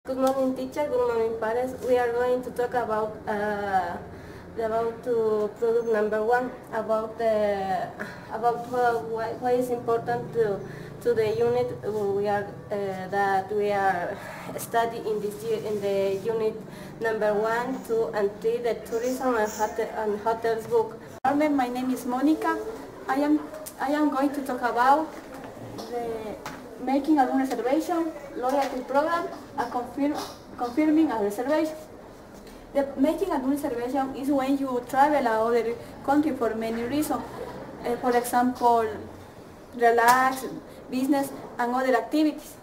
Good morning, teacher. Good morning, parents. We are going to talk about product number 1, about why it's important to the unit that we are studying in this year in the unit number 1, 2, and 3, the tourism and hotels book. My name is Monica. I am going to talk about the making a reservation, loyalty program, and confirming a reservation. Making a reservation is when you travel to other country for many reasons. For example, relax, business, and other activities.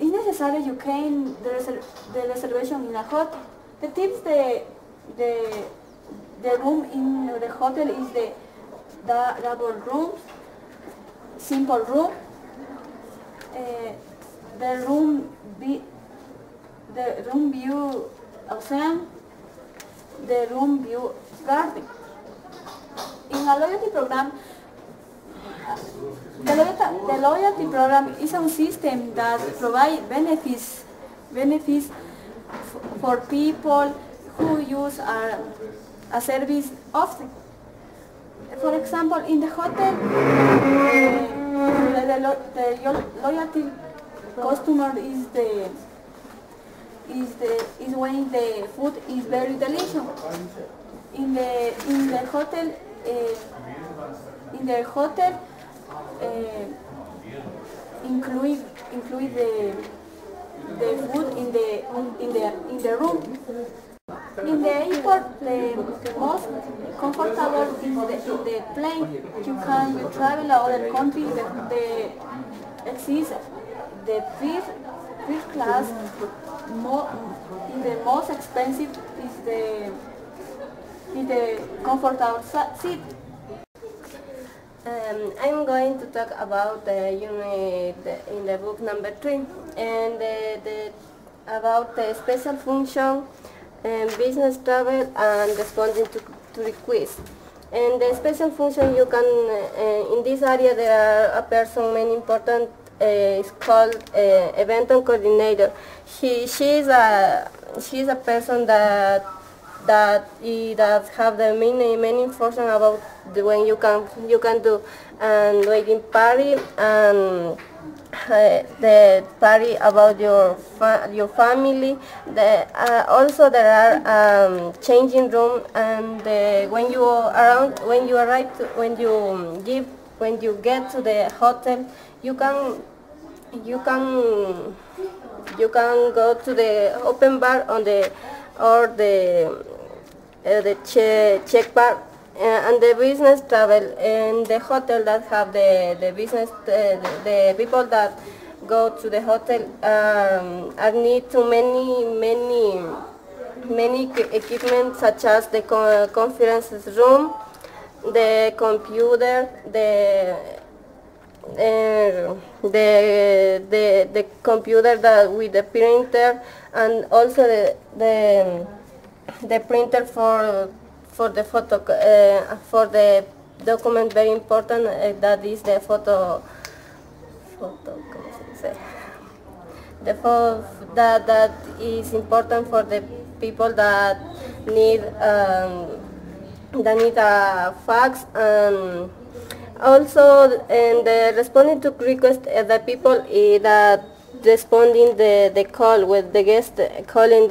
It's necessary you can the reservation in a hotel. The tips the room in the hotel is the double rooms, simple room. The room view ocean, the room view garden. In a loyalty program, the loyalty program is a system that provides benefits for people who use a service often. For example, in the hotel, the loyalty customer is when the food is very delicious. In the hotel include the food in the room. In the airport, the most comfortable is in the plane. You can travel to other countries. The first class. The most expensive is the comfortable seat. I'm going to talk about the unit in the book number 3 and about the special function, business travel, and responding to requests. And the special function you can in this area there are a person many important is called event coordinator. She's a person that have the many information about when you can do and wedding party and the party about your family. Also there are changing room, and when you get to the hotel, you can go to the open bar or the check bar, and the business travel and the hotel that have the business the people that go to the hotel are need to many equipment, such as the conference room, the computer, the computer with the printer, and also the printer for the photo for the document, very important, that is the photo that is important for the people that need a fax. And also, responding to request, the people that responding the call with the guest calling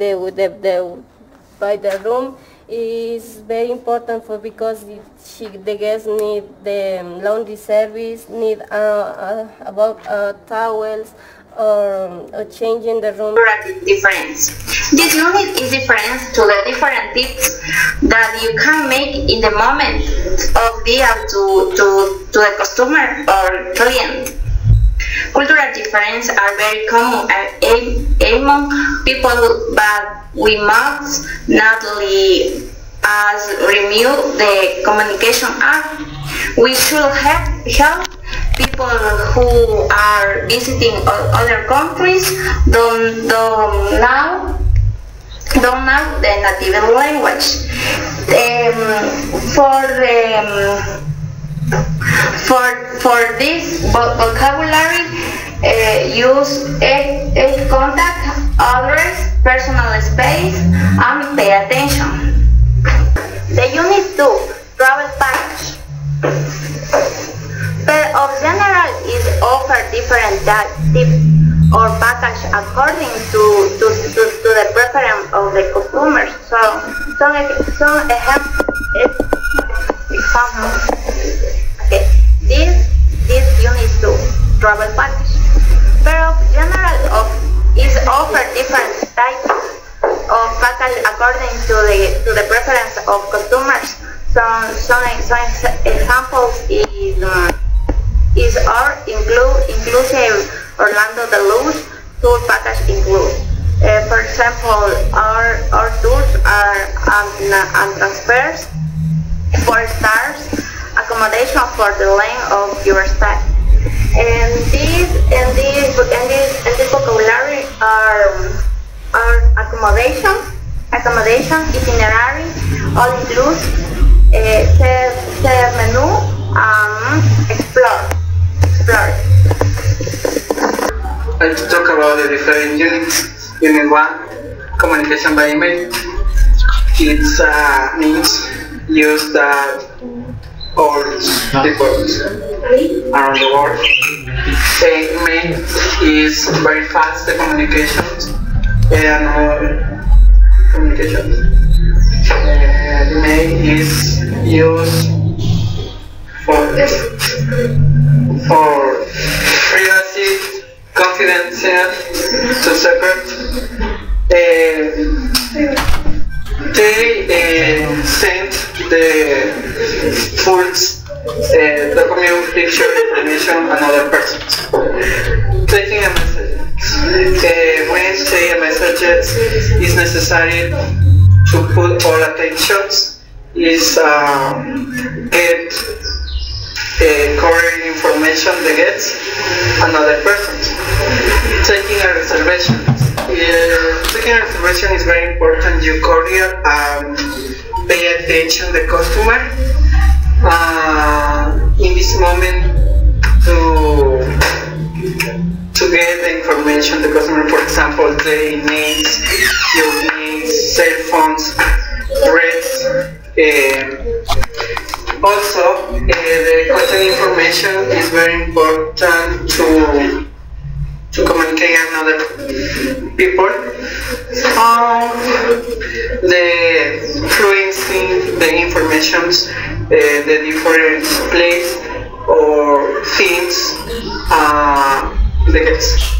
by the room is very important because the guests need the laundry service, need about towels or changing the room. Difference. This unit is different to the different tips that you can make in the moment of deal to the customer or client. Cultural differences are very common among people, but we must not as remove the communication act. We should help people who are visiting other countries don't know the native language. For this vocabulary, use a contact others, personal space, and pay attention. The Unit 2, Travel Package. Per of general is offered different tips or package according to the preference of the customers. So some examples. Okay, this Unit 2 Travel Package. Per of general is offered different types of package according to the preference of customers. Some examples is our inclusive Orlando Deluxe tour package include. For example, our tours are and transfers, 4 stars, accommodation for the length of your stay. And this vocabulary are accommodation, itinerary, all inclusive, serve menu, explore. I'd like to talk about the different units. Unit 1, communication by email. It's means used that all people around the world. Email is very fast communications and email is used for privacy, confidential, to secret. They send the full document, picture, information, and other persons. Taking a message. When saying a message, is necessary to put all attentions. Is get correct information that gets another person. Taking a reservation. Taking a reservation is very important. You cordial and pay attention to the customer. In this moment, to get the information the customer, for example, their names, your names, cell phones, rates. Also, the contact information is very important to communicate with other people. The fluency, the informations, the different place or things, the guests.